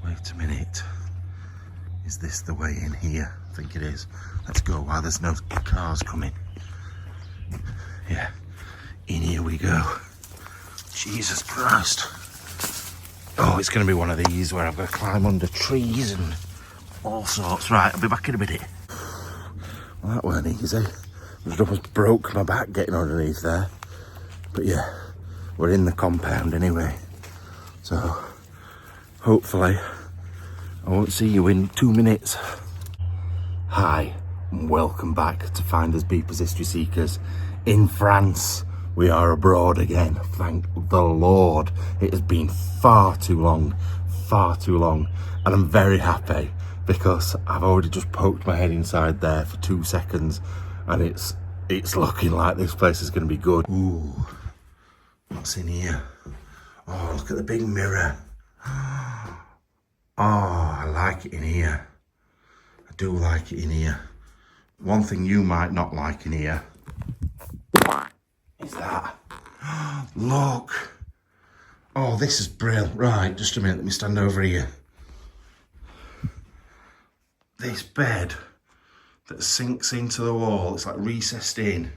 Wait a minute. Is this the way in here? I think it is. Let's go while there's no cars coming. Yeah, in here we go. Jesus Christ. Oh, it's going to be one of these where I've got to climb under trees and all sorts. Right, I'll be back in a minute. Well, that weren't easy. I almost broke my back getting underneath there. But yeah, we're in the compound anyway. So, hopefully, I won't see you in 2 minutes. Hi, and welcome back to Finders Beepers History Seekers. In France, we are abroad again. Thank the Lord. It has been far too long. And I'm very happy because I've already just poked my head inside there for 2 seconds and it's looking like this place is going to be good. Ooh, what's in here? Oh, look at the big mirror. Oh, I like it in here. I do like it in here. One thing you might not like in here is that. Look. Oh, this is brilliant. Right, just a minute. Let me stand over here. This bed that sinks into the wall. It's like recessed in.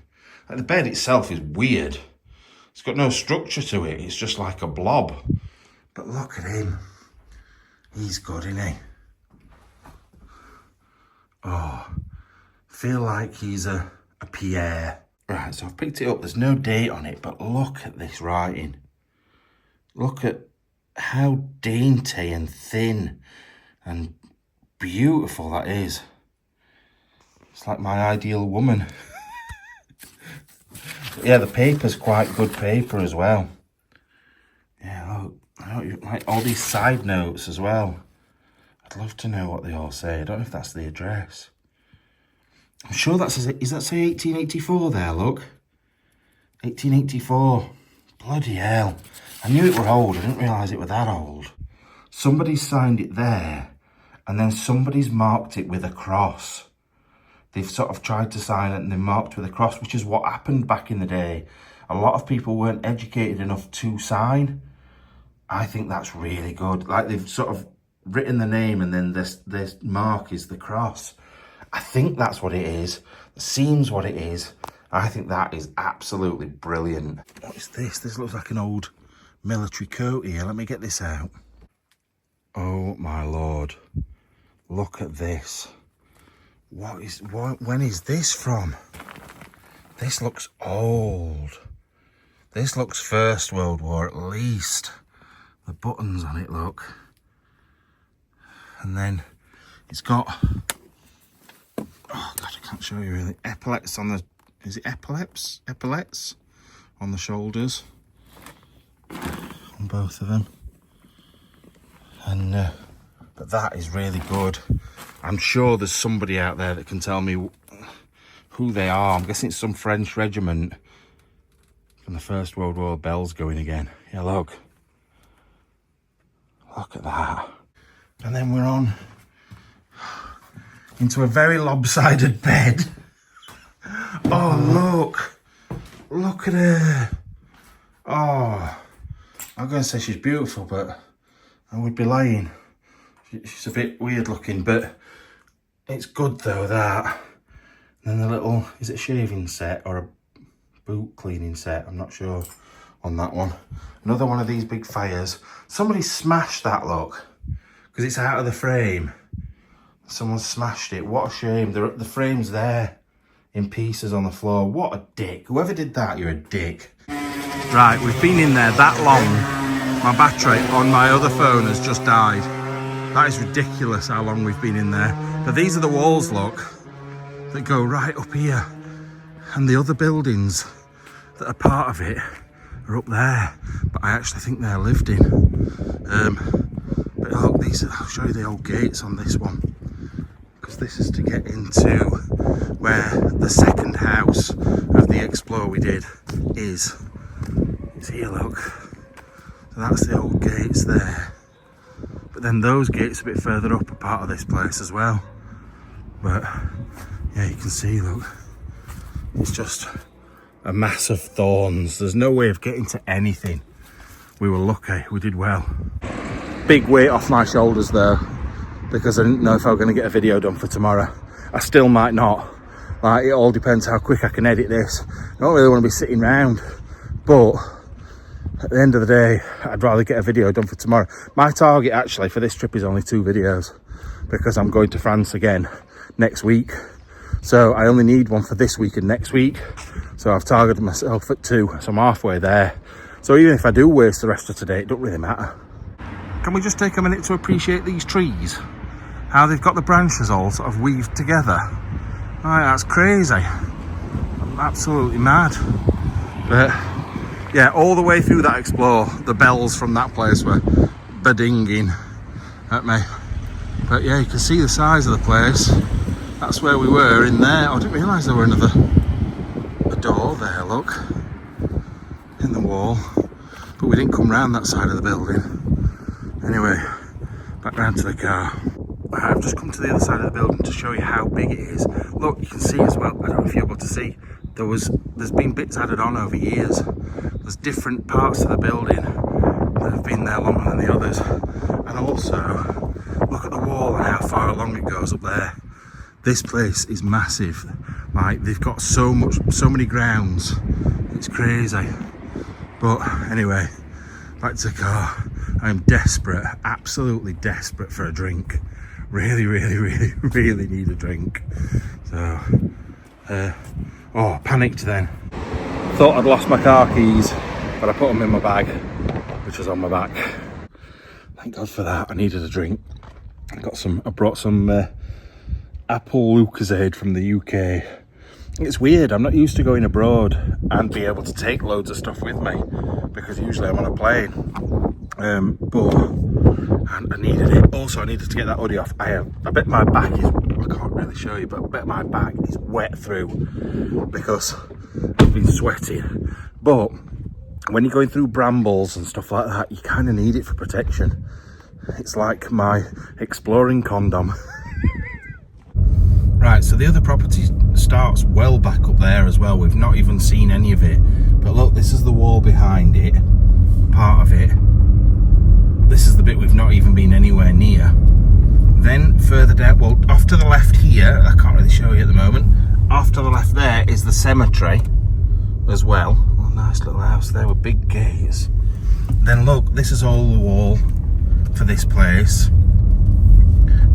Like the bed itself is weird. It's got no structure to it. It's just like a blob. But look at him. He's good, isn't he? Oh, feel like he's a Pierre. Right, so I've picked it up. There's no date on it, but look at this writing. Look at how dainty and thin and beautiful that is. It's like my ideal woman. Yeah, the paper's quite good paper as well. Yeah, look, I don't like all these side notes as well. I'd love to know what they all say. I don't know if that's the address. I'm sure that says, is that say 1884 there, look? 1884. Bloody hell. I knew it were old, I didn't realise it were that old. Somebody signed it there, and then somebody's marked it with a cross. They've sort of tried to sign it and they marked with a cross, which is what happened back in the day. A lot of people weren't educated enough to sign. I think that's really good. Like they've sort of written the name and then this mark is the cross. I think that's what it is. It seems what it is. I think that is absolutely brilliant. What is this? This looks like an old military coat here. Let me get this out. Oh my Lord. Look at this. When is this from? This looks old. This looks First World War at least. The buttons on it, look. And then it's got, oh God, I can't show you really. Epaulets on the, is it epaulets? Epaulets on the shoulders. On both of them. And, but that is really good. I'm sure there's somebody out there that can tell me who they are. I'm guessing it's some French regiment from the First World War. Bells going again. Yeah, look. Look at that. And then we're on into a very lopsided bed. Oh, look. Look at her. Oh, I'm going to say she's beautiful, but I would be lying. She's a bit weird looking, but it's good though, that. And then the little, is it a shaving set or a boot cleaning set? I'm not sure on that one. Another one of these big fires. Somebody smashed that, look, because it's out of the frame. Someone smashed it. What a shame. The frame's there in pieces on the floor. What a dick. Whoever did that, you're a dick. Right, we've been in there that long. My battery on my other phone has just died. That is ridiculous how long we've been in there. But these are the walls, look, that go right up here. And the other buildings that are part of it are up there. But I actually think they're lived in. But look, I'll show you the old gates on this one. Because this is to get into where the second house of the explore we did is. It's here, look. So that's the old gates there. But then those gates a bit further up are part of this place as well. But yeah, you can see, look, it's just a mass of thorns. There's no way of getting to anything. We were lucky, we did well. big weight off my shoulders though, because I didn't know if I was going to get a video done for tomorrow. I still might not. Like, it all depends how quick I can edit this. I don't really want to be sitting around, but at the end of the day, I'd rather get a video done for tomorrow. My target actually for this trip is only 2 videos, because I'm going to France again next week. So I only need one for this week and next week. So I've targeted myself at 2, so I'm halfway there. So even if I do waste the rest of today, it don't really matter. Can we just take a minute to appreciate these trees? How they've got the branches all sort of weaved together. Right, that's crazy. I'm absolutely mad. But yeah, all the way through that explore, the bells from that place were bedinging at me. But yeah, you can see the size of the place. That's where we were, in there. I didn't realise there were a door there, look, in the wall. But we didn't come round that side of the building. Anyway, back round to the car. I've just come to the other side of the building to show you how big it is. Look, you can see as well, I don't know if you're able to see, there's been bits added on over years. There's different parts of the building that have been there longer than the others. And also, look at the wall and how far along it goes up there. This place is massive. Like, they've got so many grounds. It's crazy. But anyway, back to the car. I'm desperate, absolutely desperate for a drink. Really need a drink. So, panicked then. Thought I'd lost my car keys, but I put them in my bag, which was on my back. Thank God for that. I needed a drink. I brought some apple Lucozade from the UK. It's weird, I'm not used to going abroad and be able to take loads of stuff with me, because usually I'm on a plane. But I needed it. Also, I needed to get that hoodie off. I bet my back is, I can't really show you, but I bet my back is wet through because I've been sweating. But when you're going through brambles and stuff like that, you kind of need it for protection. It's like my exploring condom. Right, so the other property starts well back up there as well. We've not even seen any of it. But look, this is the wall behind it, part of it. This is the bit we've not even been anywhere near. Then further down, well, off to the left here, I can't really show you at the moment. Off to the left there is the cemetery as well. Oh, nice little house there with big gates. Then look, this is all the wall for this place.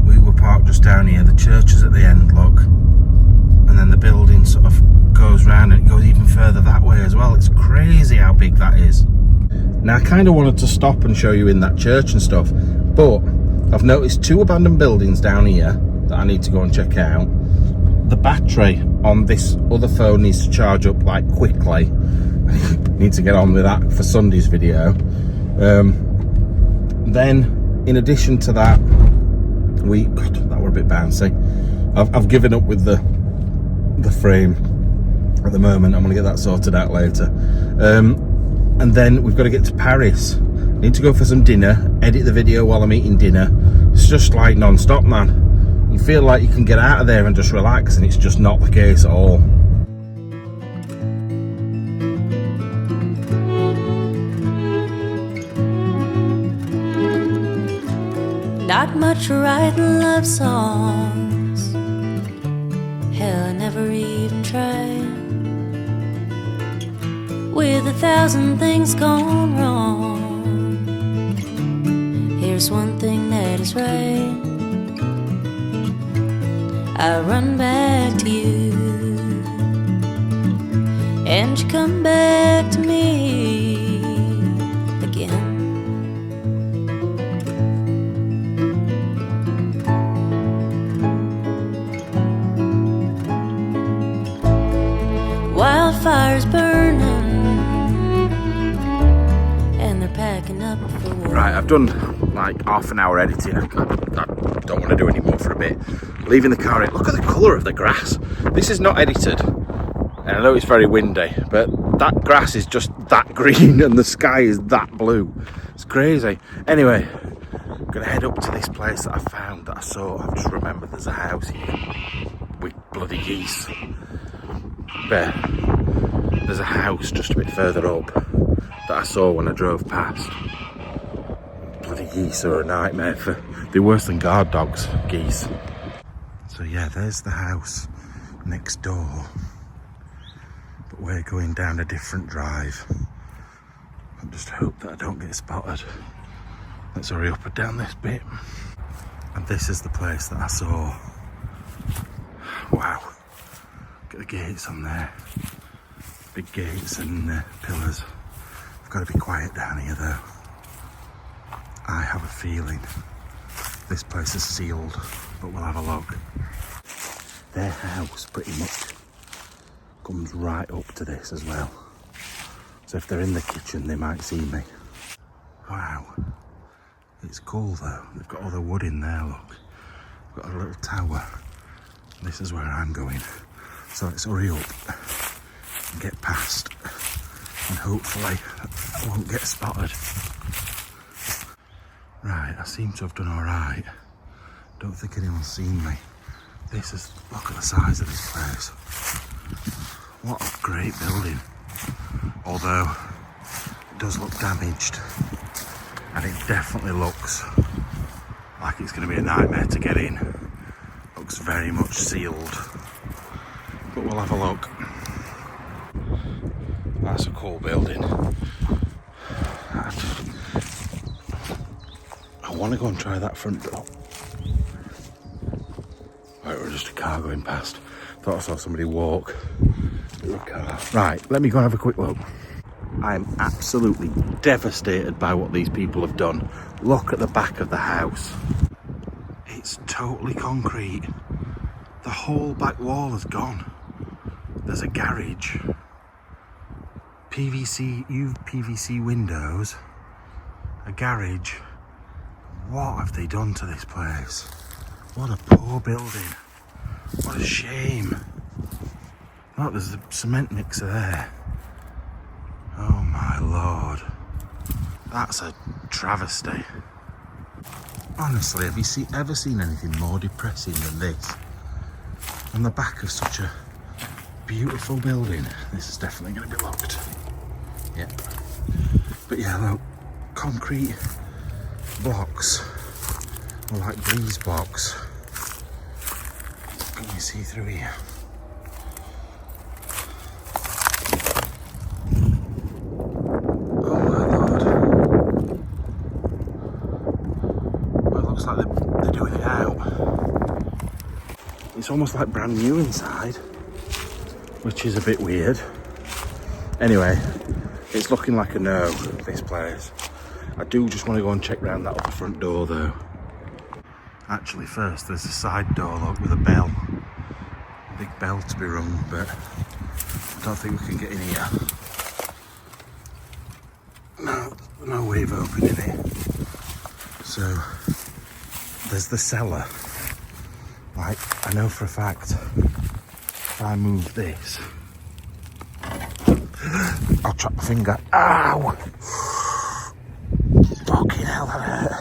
We were parked just down here. The church is at the end, look. And then the building sort of goes round and it goes even further that way as well. It's crazy how big that is. Now, I kind of wanted to stop and show you in that church and stuff, but I've noticed 2 abandoned buildings down here that I need to go and check out. The battery on this other phone needs to charge up like quickly. Need to get on with that for Sunday's video. Then, in addition to that, God, that were a bit bouncy. I've given up with the frame at the moment. I'm going to get that sorted out later. And then we've got to get to Paris. Need to go for some dinner, edit the video while I'm eating dinner. It's just like non-stop, man. You feel like you can get out of there and just relax, and it's just not the case at all. Not much writing love songs. Hell, I never even tried. With 1,000 things gone wrong, here's one thing that is right. I run back to you, and you come back to me again. Wildfires burning, and they're packing up for war. Right, I've done like half an hour editing. I don't want to do any more for a bit. Leaving the car in. Look at the colour of the grass. This is not edited, and I know it's very windy, but that grass is just that green and the sky is that blue. It's crazy. Anyway, I'm going to head up to this place that I found, that I saw. I've just remembered there's a house here with bloody geese. But there's a house just a bit further up that I saw when I drove past. Bloody geese are a nightmare they're worse than guard dogs, geese. So yeah, there's the house next door. But we're going down a different drive. I just hope that I don't get spotted. Let's hurry up and down this bit. And this is the place that I saw. Wow. Get the gates on there. Big gates and pillars. I've got to be quiet down here though. I have a feeling this place is sealed, but we'll have a look. Their house pretty much comes right up to this as well. So if they're in the kitchen, they might see me. Wow. It's cool though. They've got all the wood in there, look. They've got a little tower. This is where I'm going. So let's hurry up and get past. And hopefully I won't get spotted. Right, I seem to have done alright. Don't think anyone's seen me. This is, look at the size of this place. What a great building. Although, it does look damaged. And it definitely looks like it's going to be a nightmare to get in. Looks very much sealed. But we'll have a look. That's a cool building. I want to go and try that front door. Right, we're just a car going past. Thought I saw somebody walk. A car. Right, let me go and have a quick look. I'm absolutely devastated by what these people have done. Look at the back of the house. It's totally concrete. The whole back wall is gone. There's a garage. PVC windows. A garage. What have they done to this place? What a poor building. What a shame. Look, there's a cement mixer there. Oh my lord. That's a travesty. Honestly, have you ever seen anything more depressing than this? On the back of such a beautiful building. This is definitely going to be locked. Yep. But yeah, look, concrete blocks, or like breeze blocks. Can you see through here? Oh my lord. Well, it looks like they're doing it out. It's almost like brand new inside, which is a bit weird. Anyway, it's looking like a no, this place. I do just want to go and check round that other front door though. Actually first there's a side door, look, with a bell. A big bell to be rung, but I don't think we can get in here. No way of opening it. So there's the cellar. Like, I know for a fact if I move this, I'll trap my finger. Ow! Fucking hell, that hurt.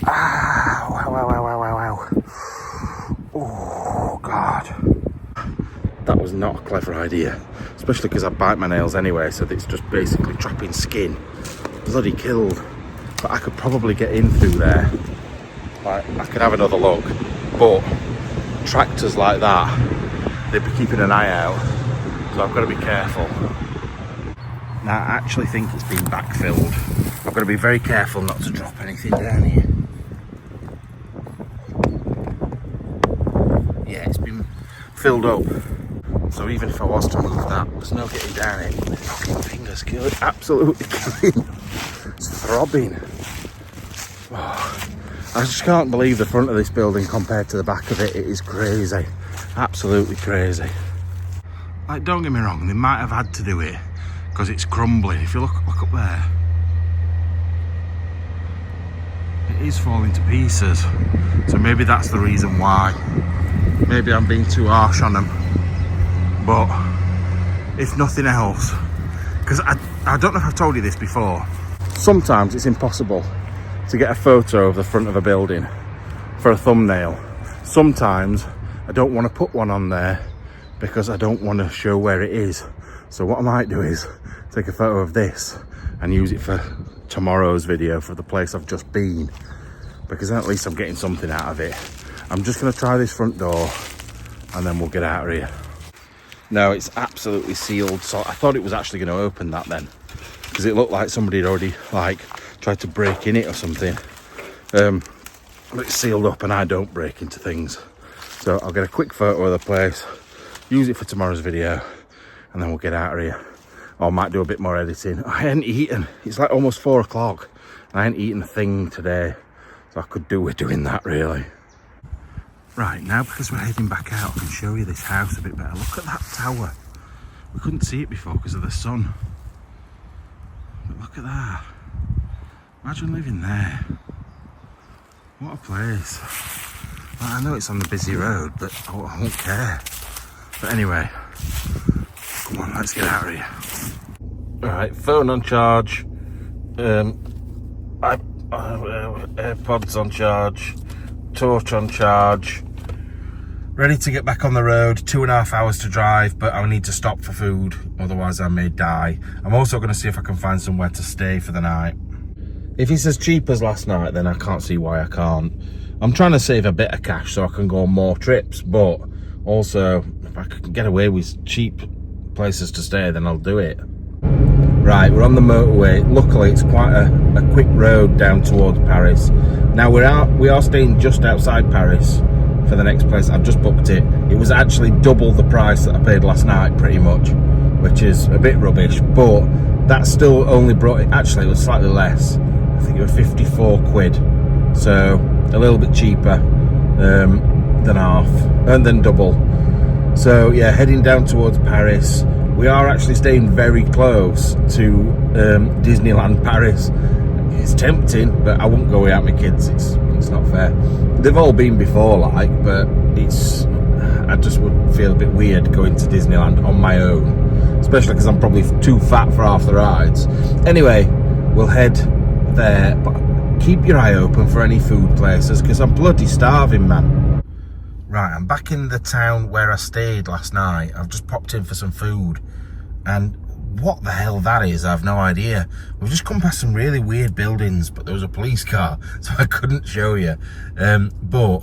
Ow, ow, ow, ow, ow, ow, ow. Oh, God. That was not a clever idea. Especially because I bite my nails anyway, so it's just basically trapping skin. Bloody killed. But I could probably get in through there. Like, I could have another look. But tractors like that, they'd be keeping an eye out. So I've got to be careful. Now, I actually think it's been backfilled. I've got to be very careful not to drop anything down here. Yeah, it's been filled up. So even if I was to move that, there's no getting down it. My fucking finger's killing, absolutely killing. It's throbbing. Oh, I just can't believe the front of this building compared to the back of it. It is crazy. Absolutely crazy. Like, don't get me wrong, they might have had to do it because it's crumbling. If you look up there, it is falling to pieces. So maybe that's the reason why. Maybe I'm being too harsh on them. But if nothing else, because I don't know if I've told you this before, sometimes it's impossible to get a photo of the front of a building for a thumbnail. Sometimes I don't want to put one on there because I don't want to show where it is. So what I might do is take a photo of this and use it for tomorrow's video for the place I've just been, because then at least I'm getting something out of it. I'm just going to try this front door and then we'll get out of here. No, it's absolutely sealed, so I thought it was actually going to open that then, because it looked like somebody had already like tried to break in it or something. But it's sealed up and I don't break into things. So I'll get a quick photo of the place, use it for tomorrow's video, and then we'll get out of here. Or I might do a bit more editing. I hadn't eaten. It's like almost 4 o'clock. I hadn't eaten a thing today. So I could do with doing that, really. Right, now because we're heading back out, I can show you this house a bit better. Look at that tower. We couldn't see it before because of the sun. But look at that. Imagine living there. What a place. Well, I know it's on the busy road, but I won't care. But anyway, come on, let's get out of here. Alright, phone on charge. AirPods on charge. Torch on charge. Ready to get back on the road. 2.5 hours to drive, but I need to stop for food, otherwise I may die. I'm also going to see if I can find somewhere to stay for the night. If it's as cheap as last night, then I can't see why I can't. I'm trying to save a bit of cash so I can go on more trips, but also if I can get away with cheap places to stay, then I'll do it. Right, we're on the motorway. Luckily it's quite a quick road down towards Paris. Now we are staying just outside Paris for the next place. I've just booked it. It was actually double the price that I paid last night, pretty much, which is a bit rubbish, but that still only brought it, actually it was slightly less. I think it was 54 quid, so a little bit cheaper than half, and then double. So yeah, heading down towards Paris. We are actually staying very close to Disneyland Paris. It's tempting, but I won't go without my kids. It's not fair. They've all been before, like, but I just would feel a bit weird going to Disneyland on my own, especially because I'm probably too fat for half the rides. Anyway, we'll head there, but keep your eye open for any food places because I'm bloody starving, man. Right, I'm back in the town where I stayed last night. I've just popped in for some food, and what the hell that is, I have no idea. We've just come past some really weird buildings, but there was a police car, so I couldn't show you. But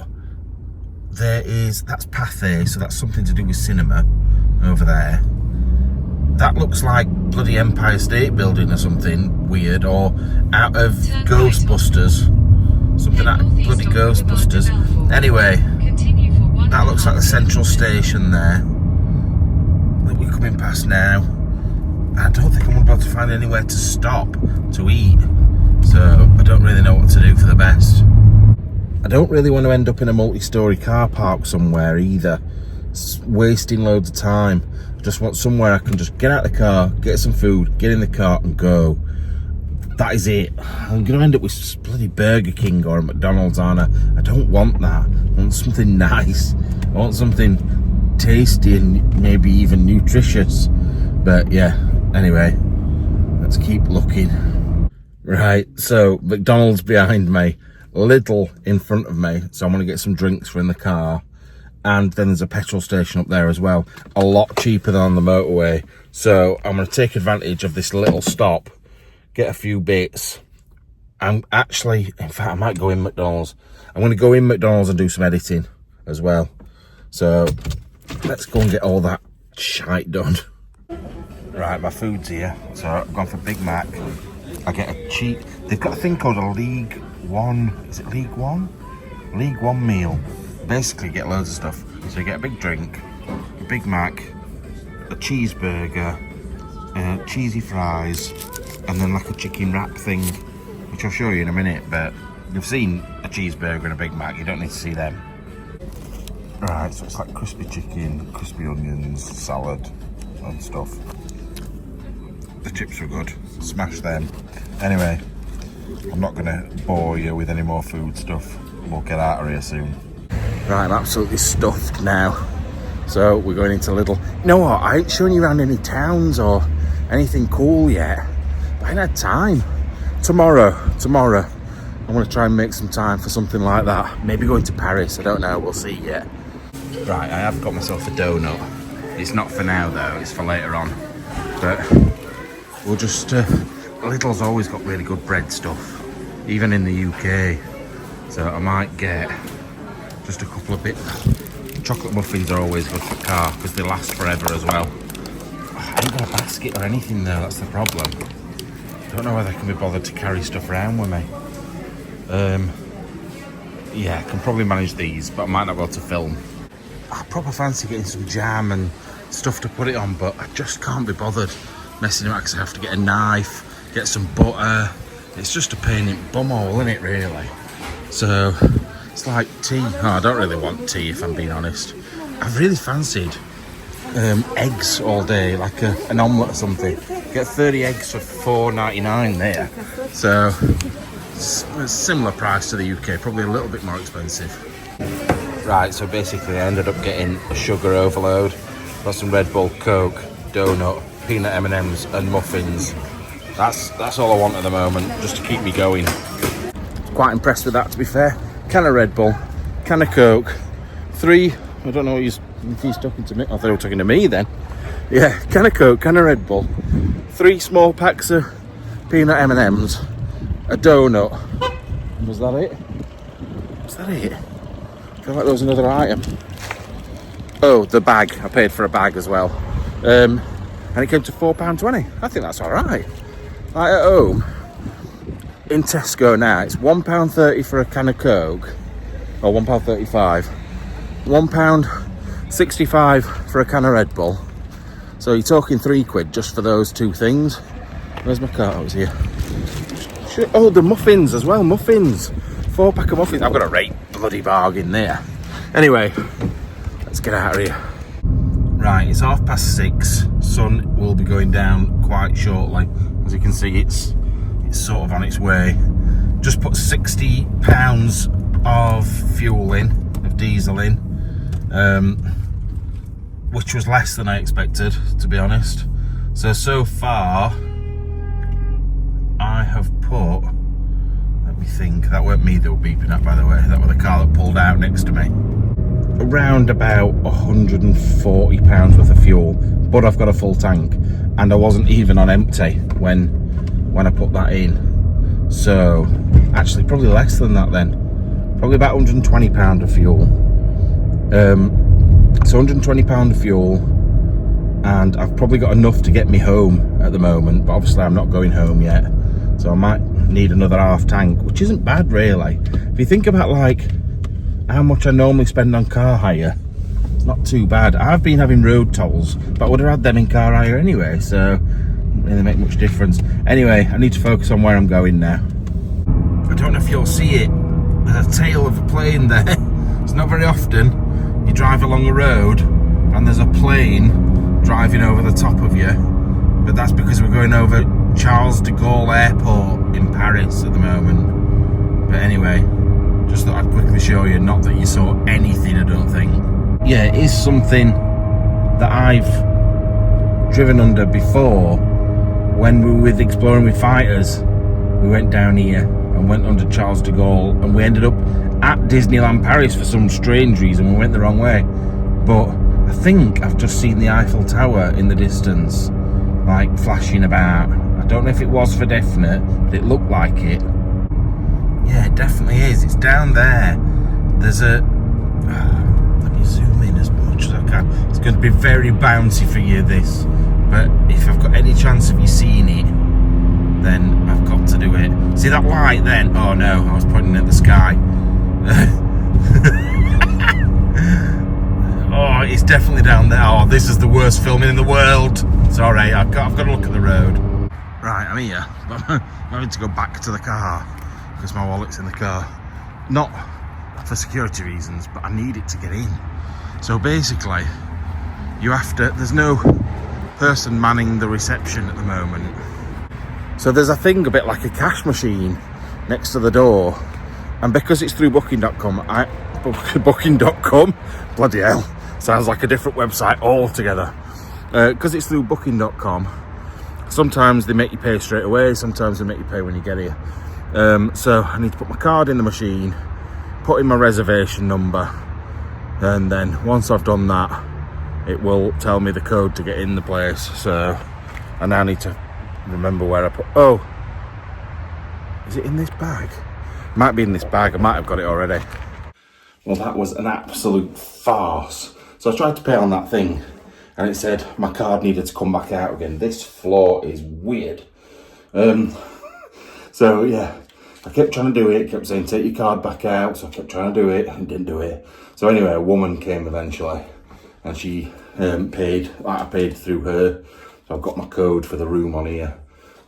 that's Pathé, so that's something to do with cinema over there. That looks like bloody Empire State Building or something weird, or out of Ghostbusters. Something out of bloody Ghostbusters. Anyway, that looks like the central station there that we're coming past now. I don't think I'm going to be able to find anywhere to stop to eat, so I don't really know what to do for the best. I don't really want to end up in a multi-storey car park somewhere either. It's wasting loads of time. I just want somewhere I can just get out of the car, get some food, get in the car and go. That is it. I'm going to end up with bloody Burger King or a McDonald's, aren't I? I don't want that. I want something nice. I want something tasty and maybe even nutritious. But yeah, anyway, let's keep looking. Right, so McDonald's behind me, Lidl in front of me, so I'm going to get some drinks for in the car. And then there's a petrol station up there as well, a lot cheaper than on the motorway. So I'm going to take advantage of this little stop, get a few bits. In fact, I might go in McDonald's. I'm going to go in McDonald's and do some editing as well. So let's go and get all that shite done. Right, my food's here. So I've gone for Big Mac. I get a cheap, they've got a thing called a League One, is it League One? League One meal. Basically get loads of stuff. So you get a big drink, a Big Mac, a cheeseburger, cheesy fries, and then like a chicken wrap thing, which I'll show you in a minute, but you've seen a cheeseburger and a Big Mac, you don't need to see them. Right, so it's like crispy chicken, crispy onions, salad and stuff. The chips were good, smash them. Anyway, I'm not gonna bore you with any more food stuff. We'll get out of here soon. Right, I'm absolutely stuffed now. So we're going into Lidl. You know what, I ain't showing you around any towns or anything cool yet. I ain't had time. Tomorrow, I'm gonna try and make some time for something like that. Maybe going to Paris, I don't know, we'll see yet. Right, I have got myself a donut. It's not for now though, it's for later on. But we'll just Lidl's always got really good bread stuff, even in the UK. So I might get just a couple of bits. Chocolate muffins are always good for car because they last forever as well. I ain't got a basket or anything though, that's the problem. Don't know whether I can be bothered to carry stuff around with me. Yeah, I can probably manage these, but I might not be able to film. I proper fancy getting some jam and stuff to put it on, but I just can't be bothered messing around because I have to get a knife, get some butter. It's just a pain in the bumhole, isn't it, really? So it's like tea. Oh, I don't really want tea, if I'm being honest. I've really fancied eggs all day, like an omelette or something. Get 30 eggs for $4.99 there. So it's a similar price to the UK, probably a little bit more expensive. Right, so basically I ended up getting a sugar overload. Got some Red Bull, Coke, donut, peanut M&Ms and muffins. That's all I want at the moment, just to keep me going. Quite impressed with that, to be fair. Can of Red Bull, can of Coke, 3, I don't know what he's talking to me. I thought he was talking to me then. Yeah, can of Coke, can of Red Bull, 3 small packs of peanut M&Ms, a donut. Was that it? Was that it? I feel like there was another item. Oh, the bag. I paid for a bag as well. And it came to £4.20. I think that's all right. Like at home, in Tesco now, it's £1.30 for a can of Coke, or £1.35. £1.65 for a can of Red Bull. So you're talking £3 just for those 2 things. Where's my cart? Oh, it's here. Oh, the muffins as well. Muffins. 4-pack of muffins. I've got a great bloody bargain there. Anyway, let's get out of here. Right, it's 6:30. Sun will be going down quite shortly. As you can see, it's sort of on its way. Just put £60 of fuel in, of diesel in, which was less than I expected, to be honest. So far, I have put, let me think, that weren't me that were beeping at, by the way, that was the car that pulled out next to me. Around about £140 worth of fuel, but I've got a full tank, and I wasn't even on empty when I put that in. So actually probably less than that then, probably about £120 of fuel. So £120 of fuel, and I've probably got enough to get me home at the moment, but obviously I'm not going home yet, so I might need another half tank, which isn't bad really. If you think about like how much I normally spend on car hire, it's not too bad. I've been having road tolls, but I would have had them in car hire anyway, so it doesn't really make much difference. Anyway, I need to focus on where I'm going now. I don't know if you'll see it, there's a tail of a plane there. It's not very often you drive along a road and there's a plane driving over the top of you, but that's because we're going over Charles de Gaulle Airport in Paris at the moment. But anyway, just thought I'd quickly show you, not that you saw anything, I don't think. Yeah, it is something that I've driven under before. When we were with Exploring with Fighters, we went down here and went under Charles de Gaulle, and we ended up at Disneyland Paris for some strange reason. We went the wrong way, but I think I've just seen the Eiffel Tower in the distance, like flashing about. I don't know if it was for definite, but it looked like it. Yeah, it definitely is. It's down there. There's a... let me zoom in as much as I can. It's going to be very bouncy for you, this. But if I've got any chance of you seeing it, then I've got to do it. See that light then? Oh no, I was pointing at the sky. Oh, it's definitely down there. Oh, this is the worst filming in the world. Sorry, I've got to look at the road. Right, I'm here. I'm having to go back to the car because my wallet's in the car. Not for security reasons, but I need it to get in. So basically, you have to, there's no person manning the reception at the moment. So there's a thing a bit like a cash machine next to the door. And because it's through booking.com, booking.com, bloody hell, sounds like a different website altogether. Because it's through booking.com, sometimes they make you pay straight away, sometimes they make you pay when you get here. So I need to put my card in the machine, put in my reservation number, and then once I've done that, it will tell me the code to get in the place. So I now need to remember where I put, oh, Is it in this bag? Might be in this bag. I might have got it already. Well, that was an absolute farce. So I tried to pay on that thing and it said my card needed to come back out again. This floor is weird. So yeah, I kept trying to do it, kept saying take your card back out, so I kept trying to do it and didn't do it. So anyway, a woman came eventually and she paid, I paid through her. So I've got my code for the room on here.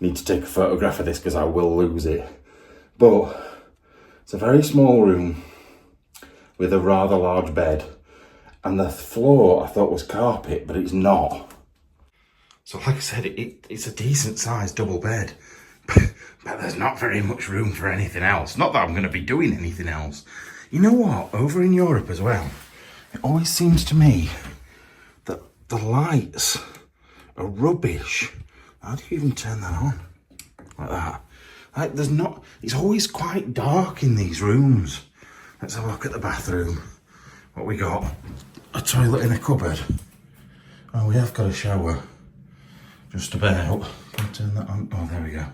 Need to take a photograph of this because I will lose it. But it's a very small room with a rather large bed. And the floor I thought was carpet, but it's not. So like I said, it's a decent sized double bed. But there's not very much room for anything else. Not that I'm going to be doing anything else. You know what? Over in Europe as well, it always seems to me that the lights are rubbish. How do you even turn that on? Like that. Like there's not, it's always quite dark in these rooms. Let's have a look at the bathroom. What we got? A toilet in a cupboard. Oh, we have got a shower. Just about. Can I turn that on? Oh, there we go.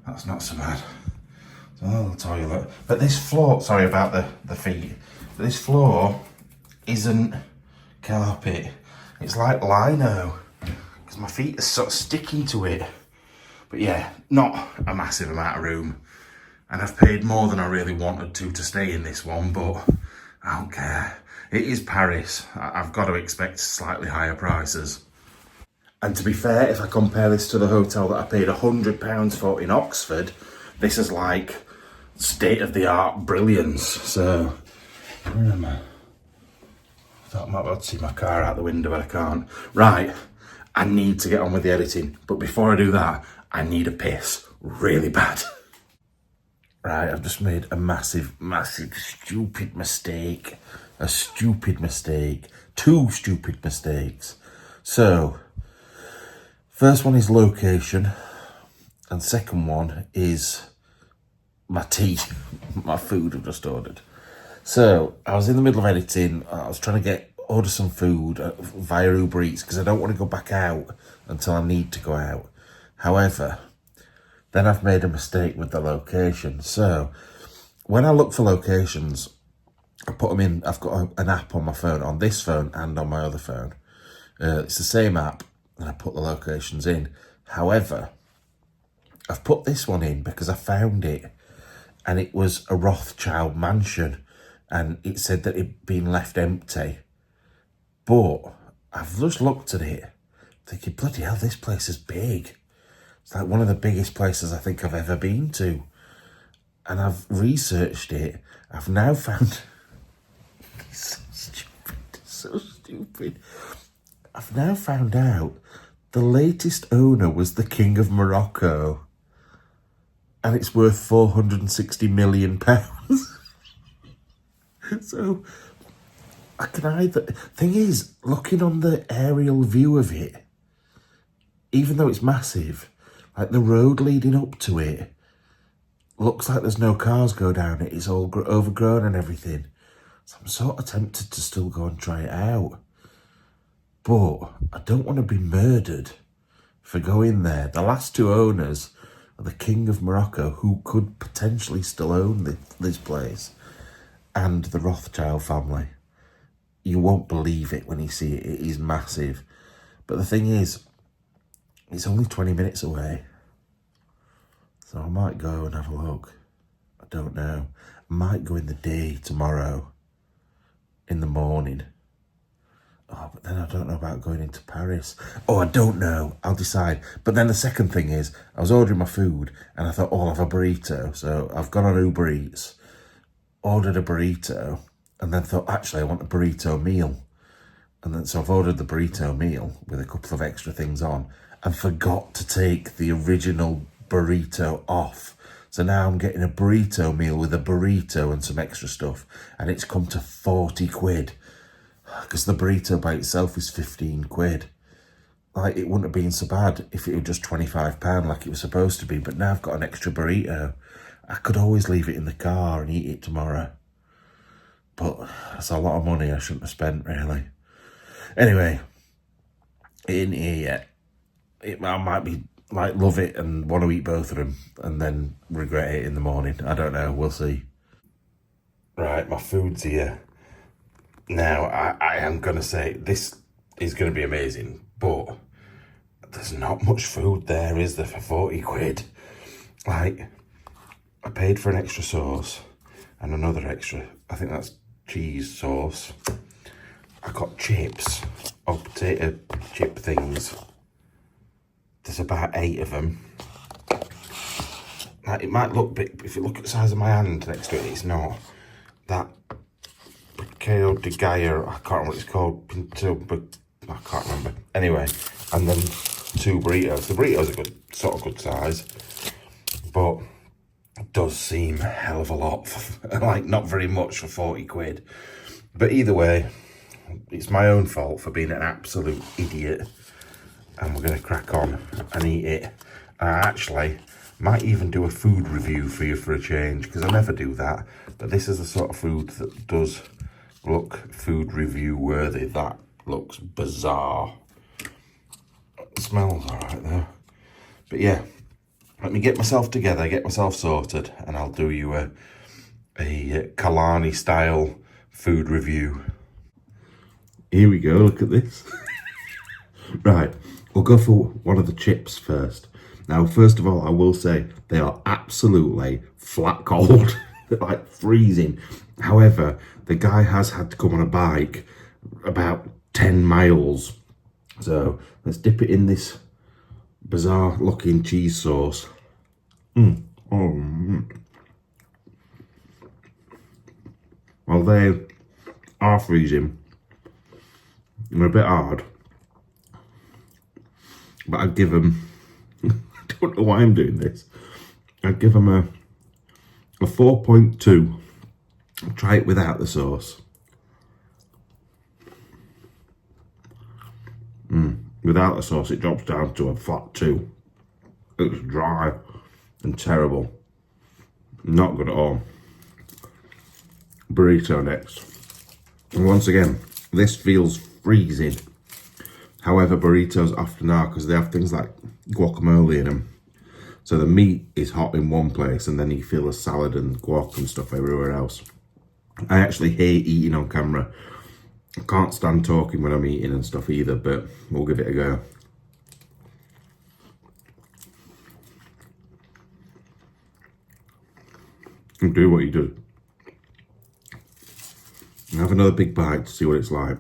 That's not so bad. It's a little toilet. But this floor, sorry about the feet. But this floor isn't carpet. It's like lino. Because my feet are sort of sticking to it. But yeah, not a massive amount of room. And I've paid more than I really wanted to stay in this one, but I don't care. It is Paris. I've got to expect slightly higher prices. And to be fair, if I compare this to the hotel that I paid £100 for in Oxford, this is like state-of-the-art brilliance. So, where am I? I thought I might be able to see my car out the window, but I can't. Right, I need to get on with the editing. But before I do that, I need a piss really bad. Right, I've just made a massive, stupid mistake. A stupid mistake. 2 stupid mistakes. So, first one is location. And second one is my tea. My food I've just ordered. So, I was in the middle of editing. I was trying to order some food via Uber Eats because I don't want to go back out until I need to go out. However, then I've made a mistake with the location. So when I look for locations, I put them in. I've got an app on my phone, on this phone and on my other phone. It's the same app and I put the locations in. However, I've put this one in because I found it and it was a Rothschild mansion and it said that it'd been left empty. But I've just looked at it thinking, bloody hell, this place is big. It's like one of the biggest places I think I've ever been to. And I've researched it. I've now found... It's so stupid. I've now found out the latest owner was the King of Morocco. And it's worth £460 million. So, I can either... Thing is, looking on the aerial view of it, even though it's massive... Like the road leading up to it looks like there's no cars go down it. It's all overgrown and everything. So I'm sort of tempted to still go and try it out. But I don't want to be murdered for going there. The last 2 owners are the King of Morocco, who could potentially still own this place, and the Rothschild family. You won't believe it when you see it. It is massive. But the thing is, it's only 20 minutes away. So I might go and have a look. I don't know. I might go in the day tomorrow. In the morning. Oh, but then I don't know about going into Paris. Oh, I don't know. I'll decide. But then the second thing is, I was ordering my food and I thought, oh, I'll have a burrito. So I've gone on Uber Eats, ordered a burrito, and then thought, actually, I want a burrito meal. And then so I've ordered the burrito meal with a couple of extra things on, and forgot to take the original burrito off. So now I'm getting a burrito meal with a burrito and some extra stuff, and it's come to 40 quid. Because the burrito by itself is 15 quid. Like, it wouldn't have been so bad if it were just £25 like it was supposed to be, but now I've got an extra burrito. I could always leave it in the car and eat it tomorrow. But that's a lot of money I shouldn't have spent, really. Anyway, it ain't here yet. I might be like love it and want to eat both of them and then regret it in the morning. I don't know, we'll see. Right, my food's here. Now, I am going to say this is going to be amazing, but there's not much food there, is there, for 40 quid? Like, I paid for an extra sauce and another extra, I think that's cheese sauce. I got chips, or potato chip things. There's about 8 of them. Like, it might look big, if you look at the size of my hand next to it, it's not. That Pico de Gallo, I can't remember what it's called, Pinto, but I can't remember. Anyway, and then 2 burritos. The burritos are good, sort of good size, but it does seem a hell of a lot, for, like not very much for 40 quid. But either way, it's my own fault for being an absolute idiot, and we're going to crack on and eat it. I actually might even do a food review for you for a change, because I never do that, but this is the sort of food that does look food review worthy. That looks bizarre. It smells alright though. But yeah, let me get myself together, get myself sorted, and I'll do you a Kalani style food review. Here we go, look at this. Right, we'll go for one of the chips first. Now, first of all, I will say they are absolutely flat cold. They're like freezing. However, the guy has had to come on a bike about 10 miles. So let's dip it in this bizarre looking cheese sauce. Well, they are freezing. They're a bit hard. But I'd give them, I don't know why I'm doing this. I'd give them a 4.2. Try it without the sauce. Without the sauce, it drops down to a flat 2. It's dry and terrible. Not good at all. Burrito next. And once again, this feels freezing. However, burritos often are, because they have things like guacamole in them. So the meat is hot in one place, and then you feel the salad and guac and stuff everywhere else. I actually hate eating on camera. I can't stand talking when I'm eating and stuff either, but we'll give it a go. And do what you do. And have another big bite to see what it's like.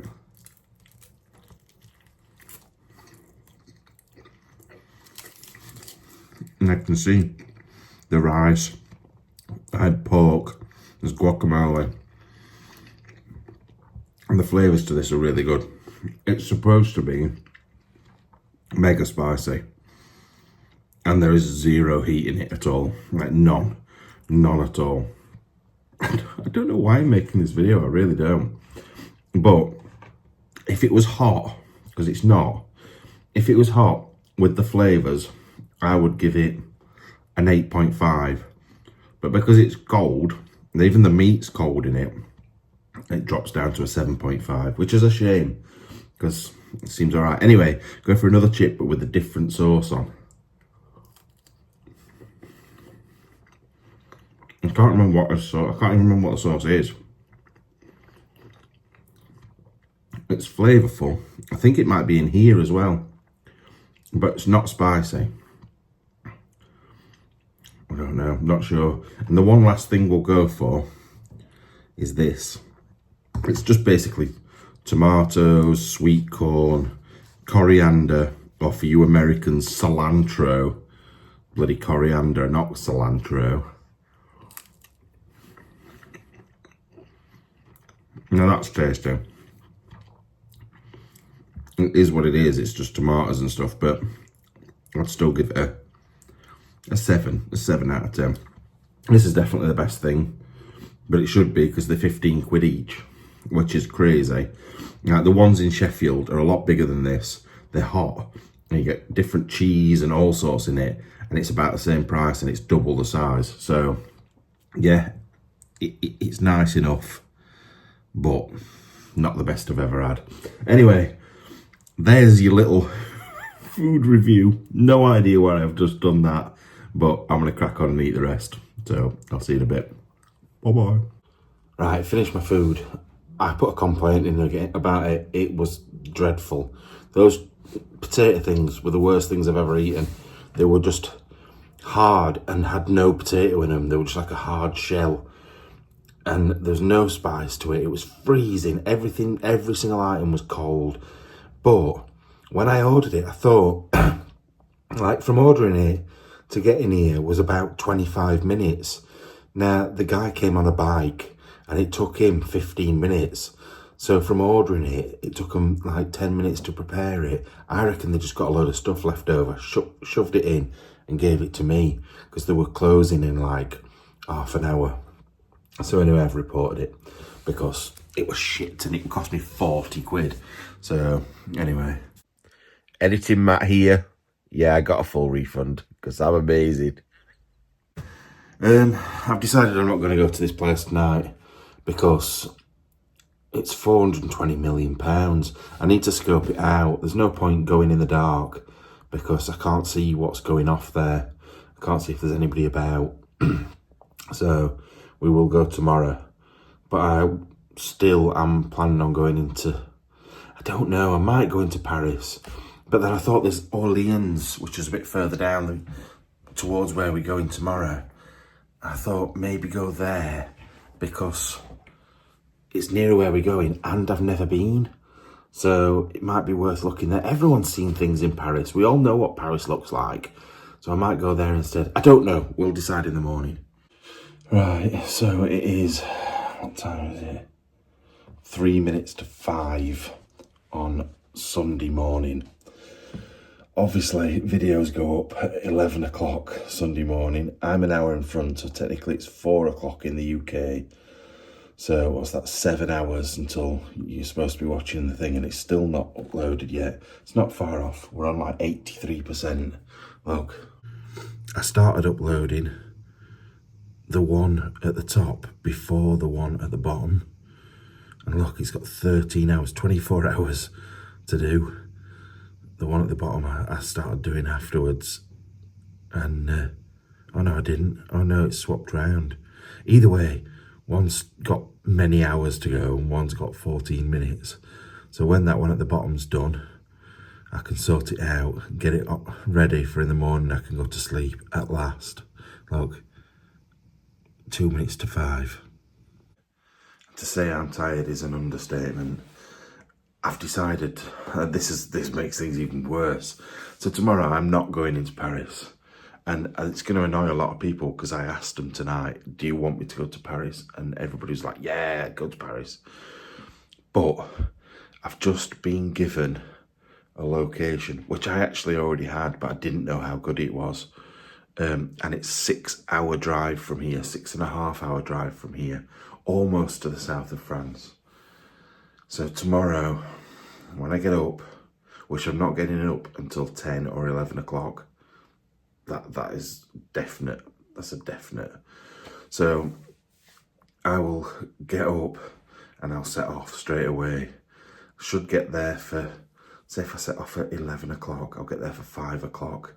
And I can see the rice. I had pork. There's guacamole. And the flavours to this are really good. It's supposed to be mega spicy. And there is 0 heat in it at all. Like none. None at all. I don't know why I'm making this video. I really don't. But if it was hot, because it's not. If it was hot with the flavours, I would give it an 8.5. But because it's cold, and even the meat's cold in it, it drops down to a 7.5, which is a shame, because it seems all right. Anyway, go for another chip, but with a different sauce on. I can't remember what the sauce. I can't even remember what the sauce is. It's flavourful. I think it might be in here as well, but it's not spicy. I don't know. I'm not sure. And the one last thing we'll go for is this. It's just basically tomatoes, sweet corn, coriander, or for you Americans, cilantro. Bloody coriander, not cilantro. Now that's tasty. It is what it is. It's just tomatoes and stuff, but I'd still give it a 7 out of 10. This is definitely the best thing, but it should be, because they're 15 quid each, which is crazy. Now, the ones in Sheffield are a lot bigger than this. They're hot, and you get different cheese and all sorts in it, and it's about the same price, and it's double the size. So yeah, it's nice enough, but not the best I've ever had. Anyway, there's your little food review. No idea why I've just done that, but I'm going to crack on and eat the rest. So I'll see you in a bit. Bye-bye. Right, finished my food. I put a complaint in again about it. It was dreadful. Those potato things were the worst things I've ever eaten. They were just hard and had no potato in them. They were just like a hard shell. And there's no spice to it. It was freezing. Everything, every single item was cold. But when I ordered it, I thought, like, from ordering it to getting here was about 25 minutes. Now, the guy came on a bike and it took him 15 minutes. So from ordering it, it took him like 10 minutes to prepare it. I reckon they just got a load of stuff left over, shoved it in and gave it to me because they were closing in like half an hour. So anyway, I've reported it because it was shit and it cost me 40 quid. So anyway, editing Matt here. Yeah, I got a full refund because I'm amazing. I've decided I'm not going to go to this place tonight because it's £420 million. I need to scope it out. There's no point going in the dark because I can't see what's going off there. I can't see if there's anybody about. So we will go tomorrow. But I still am planning on going into, I don't know, I might go into Paris. But then I thought there's Orleans, which is a bit further down towards where we're going tomorrow. I thought maybe go there because it's nearer where we're going and I've never been. So it might be worth looking there. Everyone's seen things in Paris. We all know what Paris looks like. So I might go there instead. I don't know. We'll decide in the morning. Right, so it is, what time is it? 3 minutes to 5 on Sunday morning. Obviously, videos go up at 11 o'clock Sunday morning. I'm an hour in front, so technically it's 4 o'clock in the UK. So what's that, 7 hours until you're supposed to be watching the thing, and it's still not uploaded yet. It's not far off. We're on like 83%. Look, I started uploading the one at the top before the one at the bottom. And look, it's got 13 hours, 24 hours to do. The one at the bottom I started doing afterwards. And, oh no, I didn't. Oh no, it's swapped round. Either way, one's got many hours to go and one's got 14 minutes. So when that one at the bottom's done, I can sort it out, get it ready for in the morning. I can go to sleep at last. Look, 2 minutes to 5. To say I'm tired is an understatement. I've decided, this makes things even worse. So tomorrow I'm not going into Paris. And it's going to annoy a lot of people because I asked them tonight, do you want me to go to Paris? And everybody's like, yeah, go to Paris. But I've just been given a location, which I actually already had, but I didn't know how good it was. And it's 6 hour drive from here, 6.5 hour drive from here, almost to the south of France. So tomorrow, when I get up, which I'm not getting up until 10 or 11 o'clock, that is definite. That's a definite. So I will get up and I'll set off straight away. Should get there for, say if I set off at 11 o'clock, I'll get there for 5 o'clock.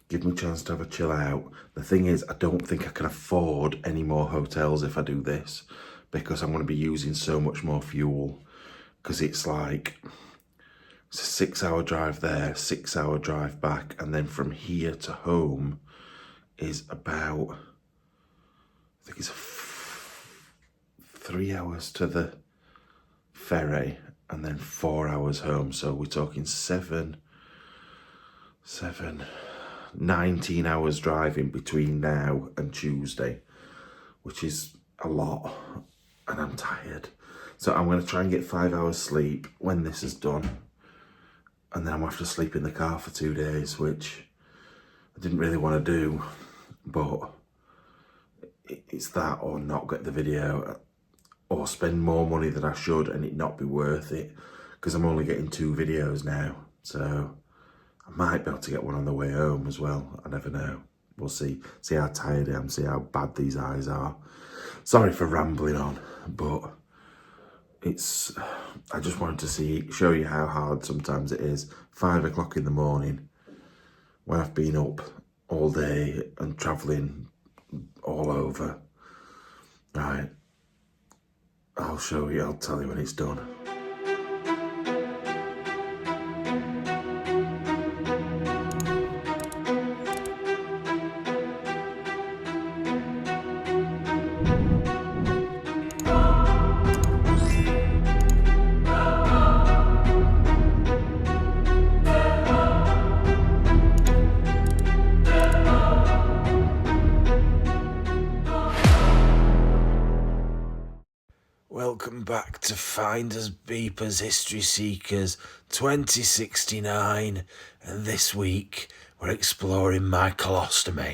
Give me a chance to have a chill out. The thing is, I don't think I can afford any more hotels if I do this because I'm going to be using so much more fuel. Because it's like, it's a 6 hour drive there, 6 hour drive back, and then from here to home is about, I think it's 3 hours to the ferry and then 4 hours home. So we're talking 19 hours driving between now and Tuesday, which is a lot, and I'm tired. So I'm going to try and get 5 hours sleep when this is done. And then I'm going to have to sleep in the car for 2 days, which I didn't really want to do. But it's that or not get the video or spend more money than I should and it not be worth it. Because I'm only getting 2 videos now. So I might be able to get one on the way home as well. I never know. We'll see. See how tired I am. See how bad these eyes are. Sorry for rambling on, but I just wanted to show you how hard sometimes it is. 5 o'clock in the morning, when I've been up all day and travelling all over. Right, I'll show you, I'll tell you when it's done. Welcome back to Finders, Beepers, History Seekers 2069, and this week we're exploring my colostomy.